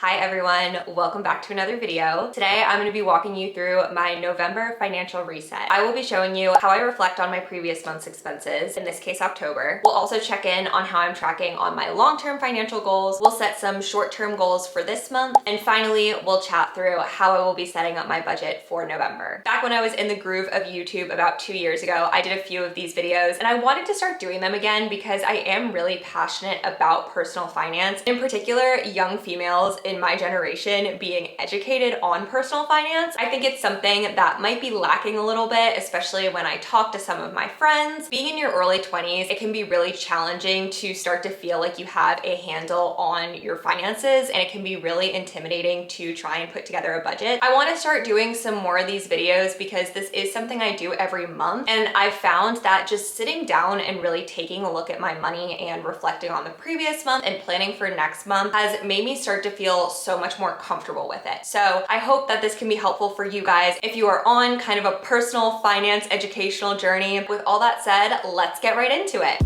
Hi everyone, welcome back to another video. Today I'm going to be walking you through my November financial reset. I will be showing you how I reflect on my previous month's expenses, in this case October. We'll also check in on how I'm tracking on my long-term financial goals. We'll set some short-term goals for this month. And finally, we'll chat through how I will be setting up my budget for November. Back when I was in the groove of YouTube about 2 years ago, I did a few of these videos and I wanted to start doing them again because I am really passionate about personal finance, in particular young females in my generation being educated on personal finance. I think it's something that might be lacking a little bit, especially when I talk to some of my friends. Being in your early 20s, it can be really challenging to start to feel like you have a handle on your finances, and it can be really intimidating to try and put together a budget. I want to start doing some more of these videos because this is something I do every month, and I've found that just sitting down and really taking a look at my money and reflecting on the previous month and planning for next month has made me start to feel so much more comfortable with it. So I hope that this can be helpful for you guys if you are on kind of a personal finance educational journey. With all that said, let's get right into it.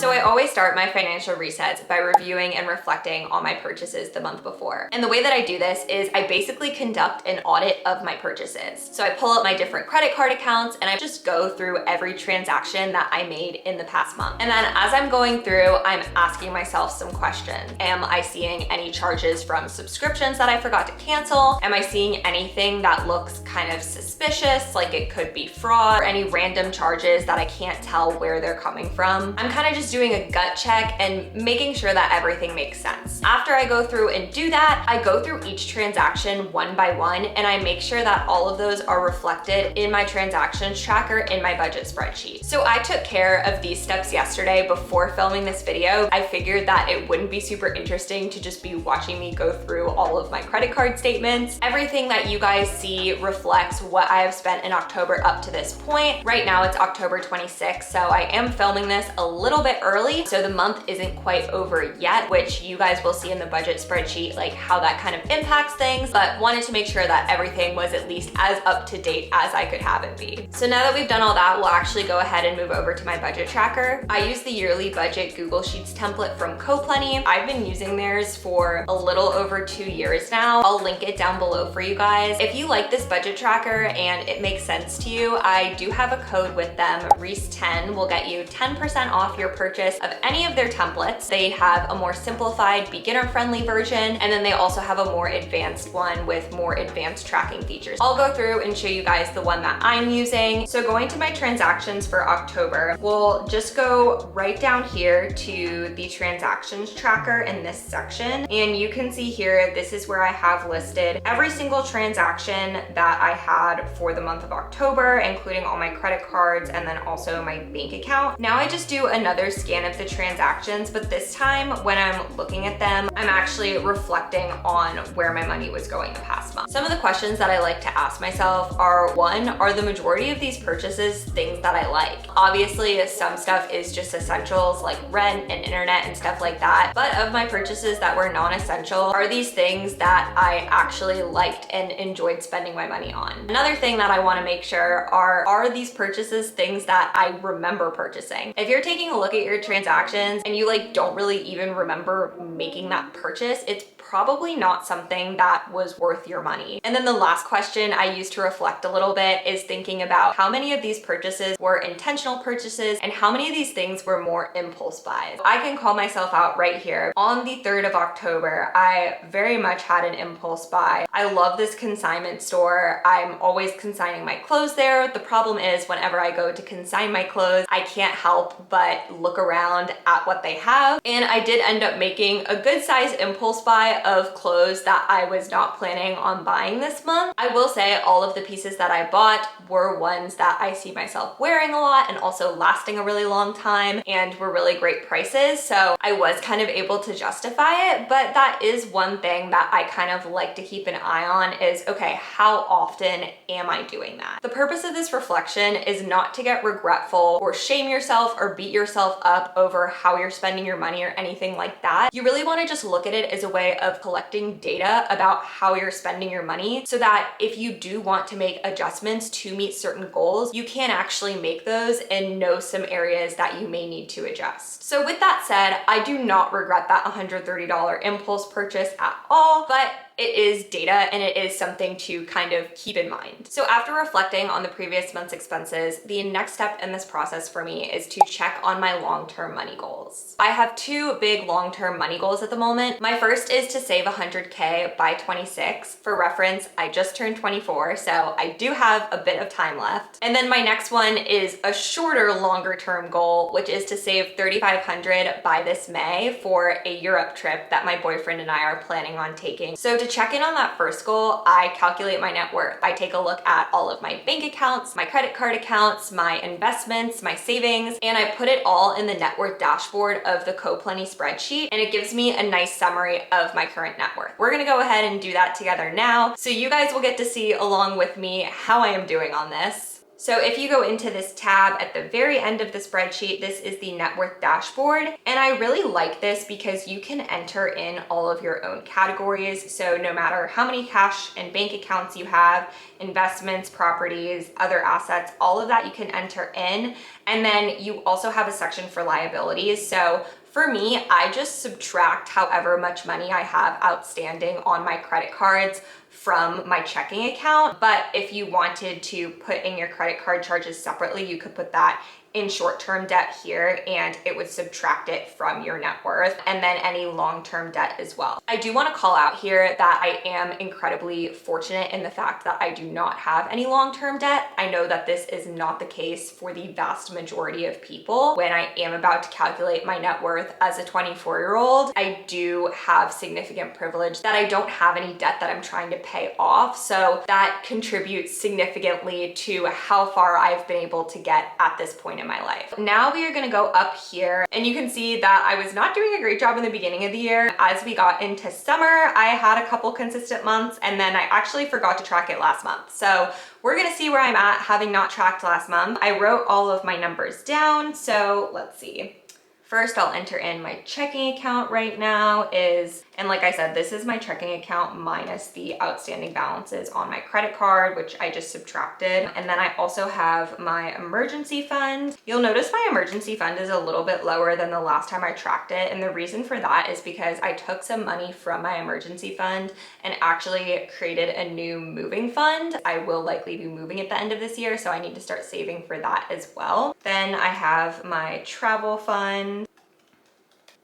So I always start my financial resets by reviewing and reflecting on my purchases the month before. And the way that I do this is I basically conduct an audit of my purchases. So I pull up my different credit card accounts and I just go through every transaction that I made in the past month. And then as I'm going through, I'm asking myself some questions. Am I seeing any charges from subscriptions that I forgot to cancel? Am I seeing anything that looks kind of suspicious, like it could be fraud, or any random charges that I can't tell where they're coming from? I'm kind of just doing a gut check and making sure that everything makes sense. After I go through and do that, I go through each transaction one by one and I make sure that all of those are reflected in my transactions tracker in my budget spreadsheet. So I took care of these steps yesterday before filming this video. I figured that it wouldn't be super interesting to just be watching me go through all of my credit card statements. Everything that you guys see reflects what I have spent in October up to this point. Right now it's October 26th, so I am filming this a little bit early, so the month isn't quite over yet, which you guys will see in the budget spreadsheet, like how that kind of impacts things, but wanted to make sure that everything was at least as up to date as I could have it be. So now that we've done all that, we'll actually go ahead and move over to my budget tracker. I use the yearly budget Google Sheets template from CoPlenty. I've been using theirs for a little over 2 years now. I'll link it down below for you guys. If you like this budget tracker and it makes sense to you, I do have a code with them. Reese10 will get you 10% off your purchase of any of their templates. They have a more simplified, beginner-friendly version, and then they also have a more advanced one with more advanced tracking features. I'll go through and show you guys the one that I'm using. So going to my transactions for October, we'll just go right down here to the transactions tracker in this section. And you can see here, this is where I have listed every single transaction that I had for the month of October, including all my credit cards and then also my bank account. Now I just do another scan of the transactions, but this time when I'm looking at them, I'm actually reflecting on where my money was going the past month. Some of the questions that I like to ask myself are, one, are the majority of these purchases things that I like? Obviously, some stuff is just essentials like rent and internet and stuff like that, but of my purchases that were non-essential, are these things that I actually liked and enjoyed spending my money on? Another thing that I want to make sure are these purchases things that I remember purchasing? If you're taking a look at your transactions and you don't really even remember making that purchase, it's probably not something that was worth your money. And then the last question I use to reflect a little bit is thinking about how many of these purchases were intentional purchases and how many of these things were more impulse buys. I can call myself out right here. On the 3rd of October, I very much had an impulse buy. I love this consignment store. I'm always consigning my clothes there. The problem is whenever I go to consign my clothes, I can't help but look around at what they have. And I did end up making a good size impulse buy of clothes that I was not planning on buying this month. I will say all of the pieces that I bought were ones that I see myself wearing a lot and also lasting a really long time and were really great prices. So I was kind of able to justify it, but that is one thing that I kind of like to keep an eye on is, okay, how often am I doing that? The purpose of this reflection is not to get regretful or shame yourself or beat yourself up over how you're spending your money or anything like that. You really want to just look at it as a way of collecting data about how you're spending your money so that if you do want to make adjustments to meet certain goals, you can actually make those and know some areas that you may need to adjust. So with that said, I do not regret that $130 impulse purchase at all, but it is data and it is something to kind of keep in mind. So after reflecting on the previous month's expenses, the next step in this process for me is to check on my long-term money goals. I have two big long-term money goals at the moment. My first is to save 100K by 26. For reference, I just turned 24, so I do have a bit of time left. And then my next one is a shorter, longer term goal, which is to save 3,500 by this May for a Europe trip that my boyfriend and I are planning on taking. So to check in on that first goal, I calculate my net worth. I take a look at all of my bank accounts, my credit card accounts, my investments, my savings, and I put it all in the net worth dashboard of the CoPlenty spreadsheet, and it gives me a nice summary of my current net worth. We're gonna go ahead and do that together now, so you guys will get to see along with me how I am doing on this. So if you go into this tab at the very end of the spreadsheet, this is the net worth dashboard. And I really like this because you can enter in all of your own categories. So no matter how many cash and bank accounts you have, investments, properties, other assets, all of that you can enter in. And then you also have a section for liabilities. So for me, I just subtract however much money I have outstanding on my credit cards from my checking account. But if you wanted to put in your credit card charges separately, you could put that in short-term debt here and it would subtract it from your net worth, and then any long-term debt as well. I do want to call out here that I am incredibly fortunate in the fact that I do not have any long-term debt. I know that this is not the case for the vast majority of people. When I am about to calculate my net worth as a 24-year-old, I do have significant privilege that I don't have any debt that I'm trying to pay off. So that contributes significantly to how far I've been able to get at this point in my life. Now we are gonna go up here and you can see that I was not doing a great job in the beginning of the year. As we got into summer, I had a couple consistent months and then I actually forgot to track it last month. So we're gonna see where I'm at having not tracked last month. I wrote all of my numbers down, so let's see. First, I'll enter in my checking account right now and like I said, this is my checking account minus the outstanding balances on my credit card, which I just subtracted. And then I also have my emergency fund. You'll notice my emergency fund is a little bit lower than the last time I tracked it. And the reason for that is because I took some money from my emergency fund and actually created a new moving fund. I will likely be moving at the end of this year, so I need to start saving for that as well. Then I have my travel fund.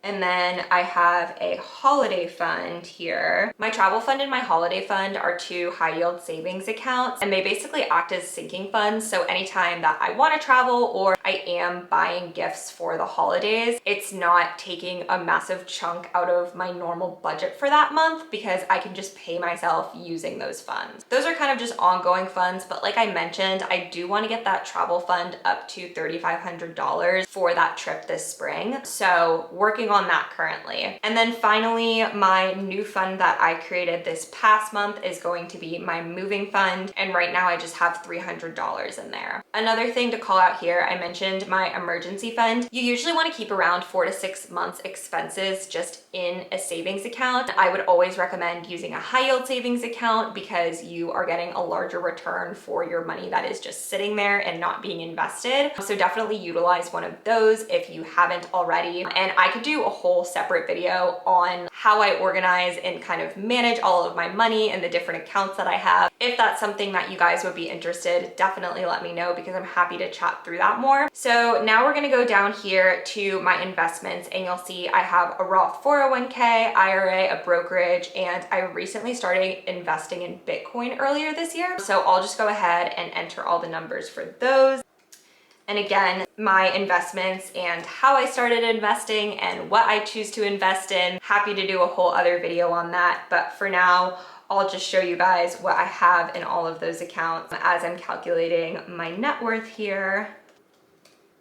And then I have a holiday fund here. My travel fund and my holiday fund are two high yield savings accounts, and they basically act as sinking funds. So anytime that I want to travel or I am buying gifts for the holidays, it's not taking a massive chunk out of my normal budget for that month because I can just pay myself using those funds. Those are kind of just ongoing funds, but like I mentioned, I do want to get that travel fund up to $3,500 for that trip this spring. So working on that currently. And then finally, my new fund that I created this past month is going to be my moving fund. And right now I just have $300 in there. Another thing to call out here, I mentioned my emergency fund. You usually want to keep around 4 to 6 months expenses just in a savings account. I would always recommend using a high yield savings account because you are getting a larger return for your money that is just sitting there and not being invested. So definitely utilize one of those if you haven't already. And I could do a whole separate video on how I organize and kind of manage all of my money and the different accounts that I have. If that's something that you guys would be interested, definitely let me know because I'm happy to chat through that more. So now we're gonna go down here to my investments and you'll see I have a Roth 401k, IRA, a brokerage, and I recently started investing in Bitcoin earlier this year. So I'll just go ahead and enter all the numbers for those. And again, my investments and how I started investing and what I choose to invest in, happy to do a whole other video on that. But for now, I'll just show you guys what I have in all of those accounts as I'm calculating my net worth here.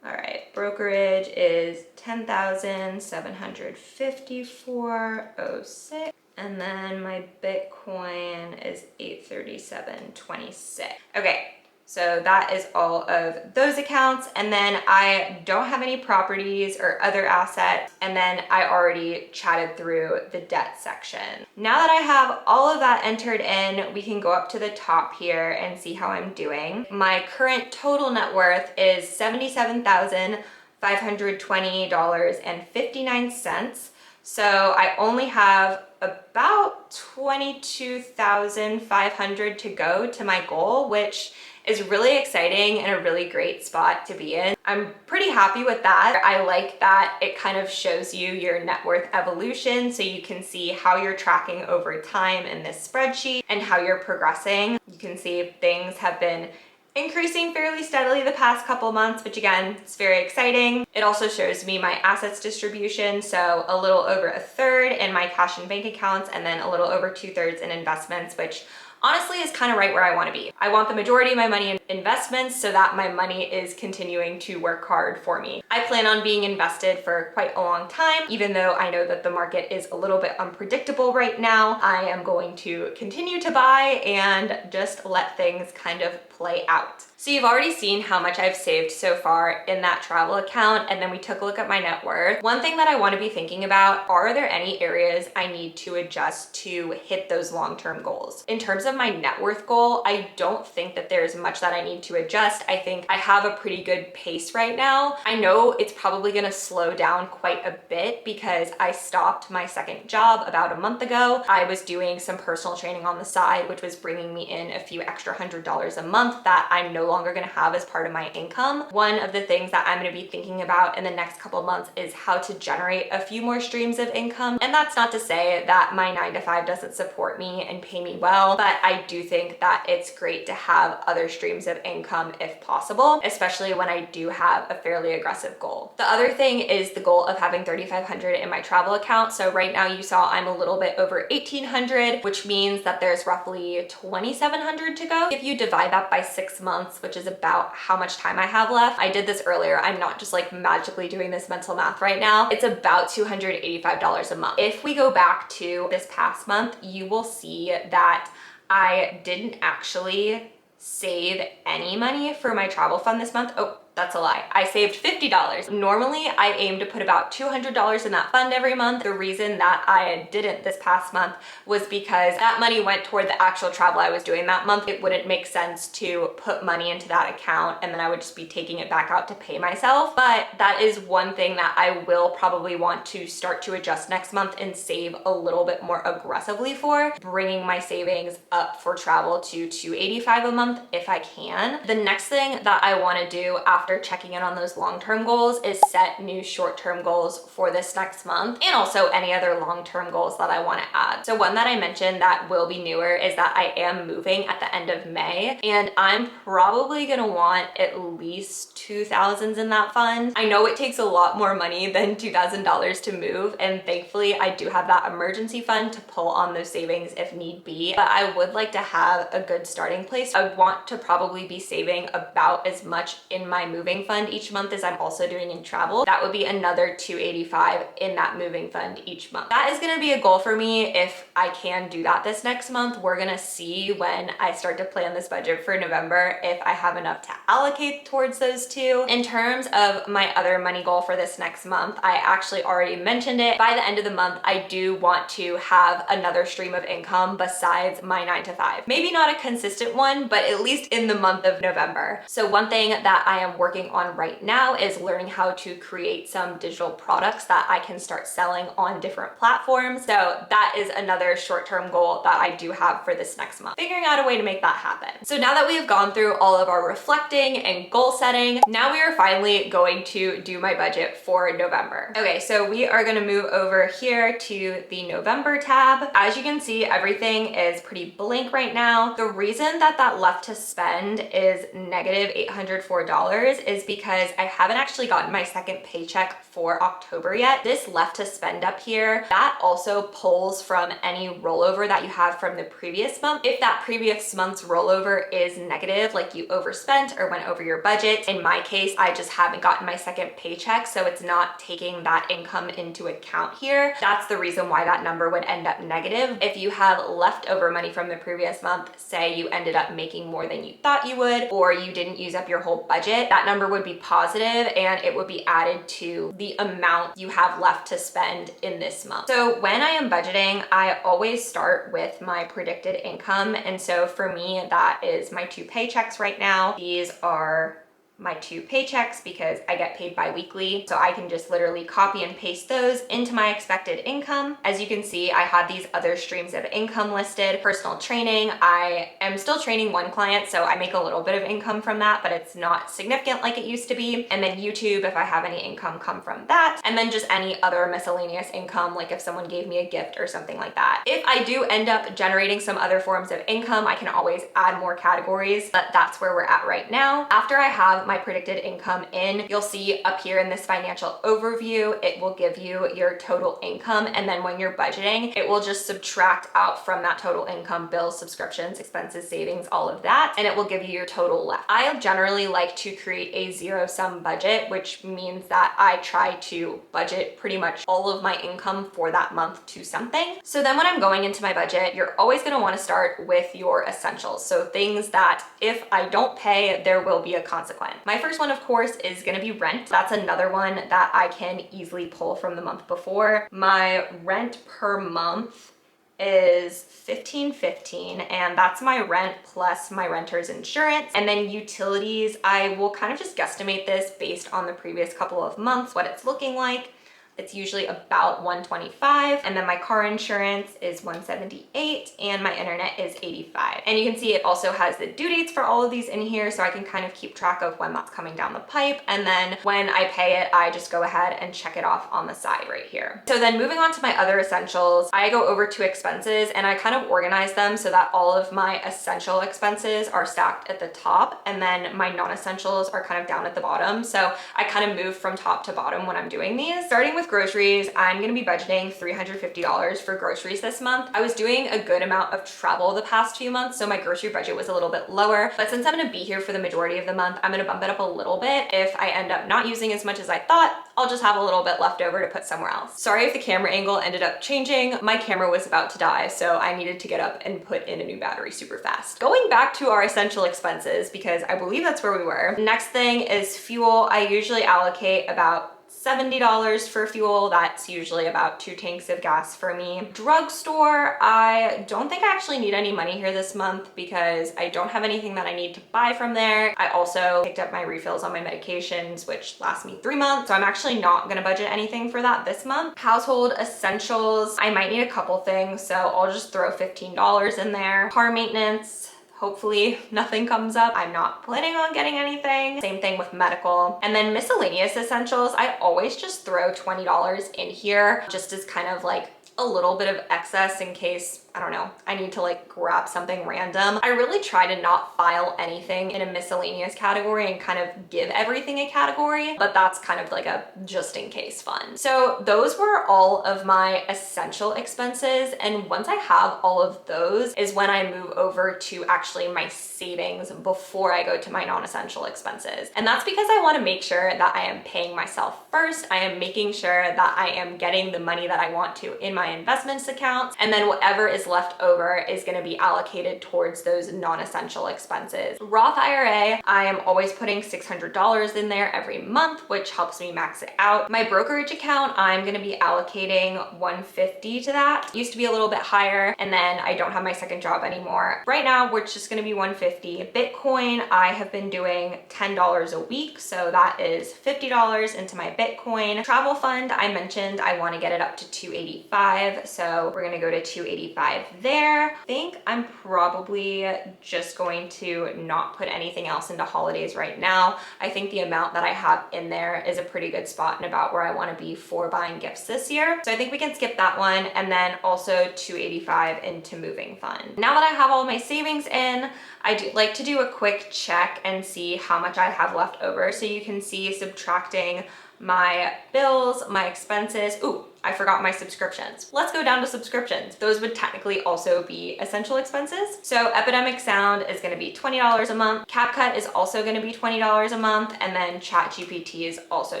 All right, brokerage is $10,754.06. And then my Bitcoin is $837.26. Okay. So that is all of those accounts. And then I don't have any properties or other assets. And then I already chatted through the debt section. Now that I have all of that entered in, we can go up to the top here and see how I'm doing. My current total net worth is $77,520.59. So I only have about $22,500 to go to my goal, which is really exciting and a really great spot to be in. I'm pretty happy with that. I like that it kind of shows you your net worth evolution, so you can see how you're tracking over time in this spreadsheet and how you're progressing. You can see things have been increasing fairly steadily the past couple months, which again, it's very exciting. It also shows me my assets distribution, so a little over a third in my cash and bank accounts, and then a little over 2/3 in investments, which honestly is kind of right where I want to be. I want the majority of my money in investments so that my money is continuing to work hard for me. I plan on being invested for quite a long time, even though I know that the market is a little bit unpredictable right now. I am going to continue to buy and just let things kind of play out. So you've already seen how much I've saved so far in that travel account, and then we took a look at my net worth. One thing that I want to be thinking about, are there any areas I need to adjust to hit those long-term goals? In terms of my net worth goal, I don't think that there's much that I need to adjust. I think I have a pretty good pace right now. I know it's probably going to slow down quite a bit because I stopped my second job about a month ago. I was doing some personal training on the side, which was bringing me in a few extra $100 a month that I'm no longer going to have as part of my income. One of the things that I'm going to be thinking about in the next couple of months is how to generate a few more streams of income. And that's not to say that my 9-to-5 doesn't support me and pay me well, but I do think that it's great to have other streams of income if possible, especially when I do have a fairly aggressive goal. The other thing is the goal of having $3,500 in my travel account. So right now you saw I'm a little bit over $1,800, which means that there's roughly $2,700 to go. If you divide that by 6 months, which is about how much time I have left. I did this earlier. I'm not just like magically doing this mental math right now. It's about $285 a month. If we go back to this past month, you will see that I didn't actually save any money for my travel fund this month. Oh, that's a lie. I saved $50. Normally, I aim to put about $200 in that fund every month. The reason that I didn't this past month was because that money went toward the actual travel I was doing that month. It wouldn't make sense to put money into that account and then I would just be taking it back out to pay myself. But that is one thing that I will probably want to start to adjust next month and save a little bit more aggressively for, bringing my savings up for travel to $285 a month if I can. The next thing that I want to do after checking in on those long-term goals is set new short-term goals for this next month, and also any other long-term goals that I want to add. So one that I mentioned that will be newer is that I am moving at the end of May, and I'm probably gonna want at least $2,000 in that fund. I know it takes a lot more money than $2,000 to move, and thankfully I do have that emergency fund to pull on those savings if need be, but I would like to have a good starting place. I want to probably be saving about as much in my moving fund each month as I'm also doing in travel. That would be another $285 in that moving fund each month. That is gonna be a goal for me if I can do that this next month. We're gonna see when I start to plan this budget for November if I have enough to allocate towards those two. In terms of my other money goal for this next month, I actually already mentioned it. By the end of the month, I do want to have another stream of income besides my 9-to-5. Maybe not a consistent one, but at least in the month of November. So one thing that I am working on right now is learning how to create some digital products that I can start selling on different platforms. So that is another short-term goal that I do have for this next month, figuring out a way to make that happen. So now that we have gone through all of our reflecting and goal setting, now we are finally going to do my budget for November. Okay, so we are gonna move over here to the November tab. As you can see, everything is pretty blank right now. The reason that that left to spend is negative $804 is because I haven't actually gotten my second paycheck for October yet. This left to spend up here, that also pulls from any rollover that you have from the previous month. If that previous month's rollover is negative, like you overspent or went over your budget, in my case, I just haven't gotten my second paycheck, so it's not taking that income into account here. That's the reason why that number would end up negative. If you have leftover money from the previous month, say you ended up making more than you thought you would, or you didn't use up your whole budget, that number would be positive and it would be added to the amount you have left to spend in this month. So when I am budgeting, I always start with my predicted income. And so for me, that is my 2 paychecks right now. These are my 2 paychecks because I get paid bi-weekly. So I can just literally copy and paste those into my expected income. As you can see, I have these other streams of income listed. Personal training, I am still training one client, so I make a little bit of income from that, but it's not significant like it used to be. And then YouTube, if I have any income come from that. And then just any other miscellaneous income, like if someone gave me a gift or something like that. If I do end up generating some other forms of income, I can always add more categories, but that's where we're at right now. After I have my predicted income in, you'll see up here in this financial overview, it will give you your total income. And then when you're budgeting, it will just subtract out from that total income bills, subscriptions, expenses, savings, all of that, and it will give you your total left. I generally like to create a zero-sum budget, which means that I try to budget pretty much all of my income for that month to something. So then when I'm going into my budget, you're always going to want to start with your essentials. So things that if I don't pay, there will be a consequence. My first one, of course, is going to be rent. That's another one that I can easily pull from the month before. My rent per month is $15.15, and that's my rent plus my renter's insurance. And then utilities, I will kind of just guesstimate this based on the previous couple of months, what it's looking like. It's usually about $125, and then my car insurance is $178, and my internet is $85. And you can see it also has the due dates for all of these in here, so I can kind of keep track of when that's coming down the pipe. And then when I pay it, I just go ahead and check it off on the side right here. So then moving on to my other essentials, I go over to expenses and I kind of organize them so that all of my essential expenses are stacked at the top, and then my non-essentials are kind of down at the bottom. So I kind of move from top to bottom when I'm doing these. Starting with groceries, I'm gonna be budgeting $350 for groceries this month. I was doing a good amount of travel the past few months, so my grocery budget was a little bit lower, but since I'm gonna be here for the majority of the month, I'm gonna bump it up a little bit. If I end up not using as much as I thought, I'll just have a little bit left over to put somewhere else. Sorry if the camera angle ended up changing. My camera was about to die, so I needed to get up and put in a new battery super fast. Going back to our essential expenses, because I believe that's where we were. Next thing is fuel. I usually allocate about $70 for fuel. That's usually about 2 tanks of gas for me. Drugstore, I don't think I actually need any money here this month because I don't have anything that I need to buy from there. I also picked up my refills on my medications, which last me 3 months, so I'm actually not gonna budget anything for that this month. Household essentials, I might need a couple things, so I'll just throw $15 in there. Car maintenance, hopefully nothing comes up. I'm not planning on getting anything. Same thing with medical. And then miscellaneous essentials, I always just throw $20 in here just as kind of like a little bit of excess in case, I don't know, I need to like grab something random. I really try to not file anything in a miscellaneous category and kind of give everything a category, but that's kind of like a just in case fund. So those were all of my essential expenses. And once I have all of those is when I move over to actually my savings before I go to my non-essential expenses. And that's because I want to make sure that I am paying myself first. I am making sure that I am getting the money that I want to in my investments accounts, and then whatever is left over is going to be allocated towards those non-essential expenses. Roth IRA, I am always putting $600 in there every month, which helps me max it out. My brokerage account, I'm going to be allocating $150 to that. It used to be a little bit higher, and then I don't have my second job anymore. Right now, we're just going to be $150. Bitcoin, I have been doing $10 a week, so that is $50 into my Bitcoin. Travel fund, I mentioned I want to get it up to $285, so we're going to go to $285 $285 there. I think I'm probably just going to not put anything else into holidays right now. I think the amount that I have in there is a pretty good spot and about where I want to be for buying gifts this year. So I think we can skip that one, and then also $285 into moving fund. Now that I have all my savings in, I do like to do a quick check and see how much I have left over. So you can see subtracting my bills, my expenses. Ooh, I forgot my subscriptions. Let's go down to subscriptions. Those would technically also be essential expenses. So Epidemic Sound is gonna be $20 a month. CapCut is also gonna be $20 a month. And then ChatGPT is also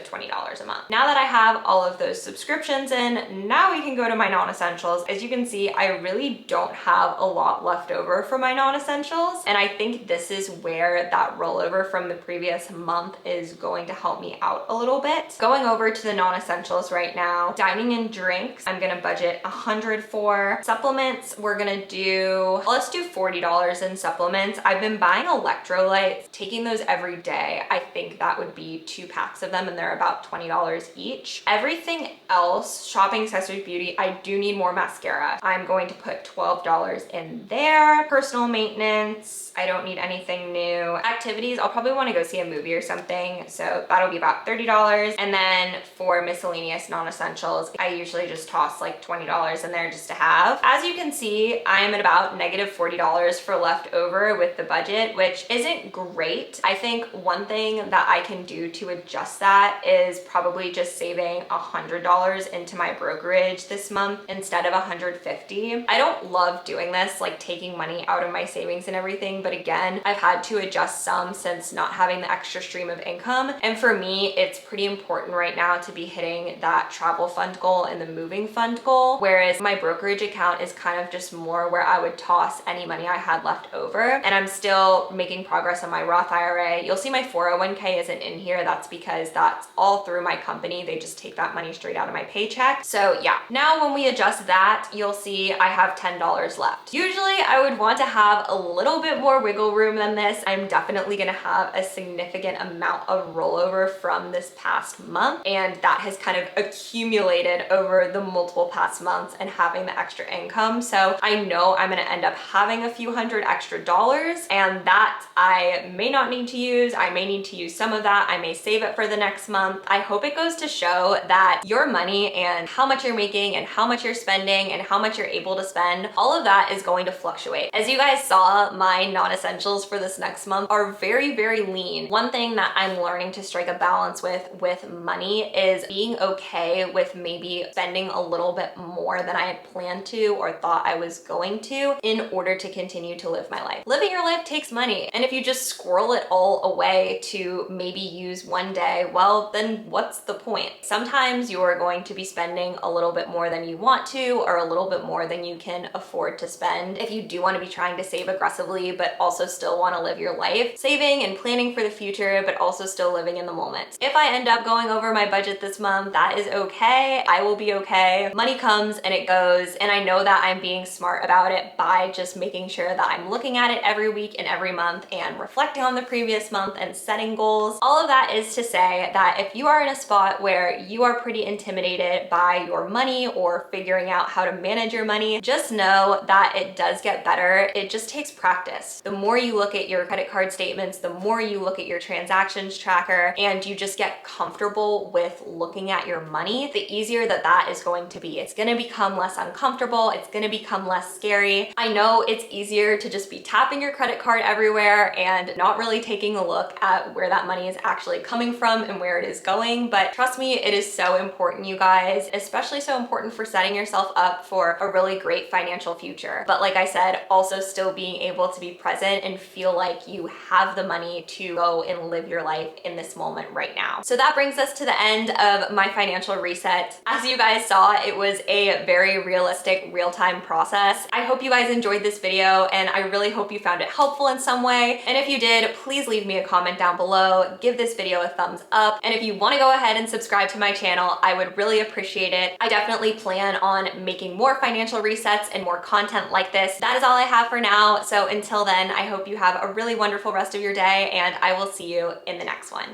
$20 a month. Now that I have all of those subscriptions in, now we can go to my non-essentials. As you can see, I really don't have a lot left over for my non-essentials. And I think this is where that rollover from the previous month is going to help me out a little bit. Going over to the non-essentials right now, dining and drinks, I'm gonna budget $100 for. Supplements, we're gonna do, let's do $40 in supplements. I've been buying electrolytes, taking those every day. I think that would be 2 packs of them, and they're about $20 each. Everything else, shopping, accessories, beauty, I do need more mascara. I'm going to put $12 in there. Personal maintenance, I don't need anything new. Activities, I'll probably wanna go see a movie or something, so that'll be about $30. And then for miscellaneous non-essentials, I usually just toss like $20 in there just to have. As you can see, I am at about negative $40 for leftover with the budget, which isn't great. I think one thing that I can do to adjust that is probably just saving $100 into my brokerage this month instead of $150. I don't love doing this, like taking money out of my savings and everything, but again, I've had to adjust some since not having the extra stream of income. And for me, it's pretty important right now to be hitting that travel fund goal and the moving fund goal, whereas my brokerage account is kind of just more where I would toss any money I had left over. And I'm still making progress on my Roth IRA. You'll see my 401k isn't in here. That's because that's all through my company. They just take that money straight out of my paycheck. So yeah, now when we adjust that, you'll see I have $10 left. Usually I would want to have a little bit more wiggle room than this. I'm definitely gonna have a significant amount of rollover from this past month, and that has kind of accumulated over the multiple past months and having the extra income. So I know I'm gonna end up having a few hundred extra dollars, and that I may not need to use. I may need to use some of that. I may save it for the next month. I hope it goes to show that your money and how much you're making and how much you're spending and how much you're able to spend, all of that is going to fluctuate. As you guys saw, my non-essentials for this next month are very, very lean. One thing that I'm learning to strike a balance with money is being okay with maybe spending a little bit more than I had planned to or thought I was going to in order to continue to live my life. Living your life takes money, and if you just squirrel it all away to maybe use one day, well, then what's the point? Sometimes you're going to be spending a little bit more than you want to, or a little bit more than you can afford to spend. If you do want to be trying to save aggressively, but also still want to live your life, saving and planning for the future, but also still living in the moment. If I end up going over my budget this month, that is okay. I will be okay. Money comes and it goes, and I know that I'm being smart about it by just making sure that I'm looking at it every week and every month and reflecting on the previous month and setting goals. All of that is to say that if you are in a spot where you are pretty intimidated by your money or figuring out how to manage your money, just know that it does get better. It just takes practice. The more you look at your credit card statements, the more you look at your transactions tracker, and you just get comfortable with looking at your money, the easier that is going to be. It's gonna become less uncomfortable. It's gonna become less scary. I know it's easier to just be tapping your credit card everywhere and not really taking a look at where that money is actually coming from and where it is going, but trust me, it is so important, you guys, especially so important for setting yourself up for a really great financial future. But like I said, also still being able to be present and feel like you have the money to go and live your life in this moment right now. So that brings us to the end of my financial reset. As you guys saw, it was a very realistic, real-time process. I hope you guys enjoyed this video, and I really hope you found it helpful in some way. And if you did, please leave me a comment down below, give this video a thumbs up, and if you want to go ahead and subscribe to my channel, I would really appreciate it. I definitely plan on making more financial resets and more content like this. That is all I have for now, so until then, I hope you have a really wonderful rest of your day, and I will see you in the next one.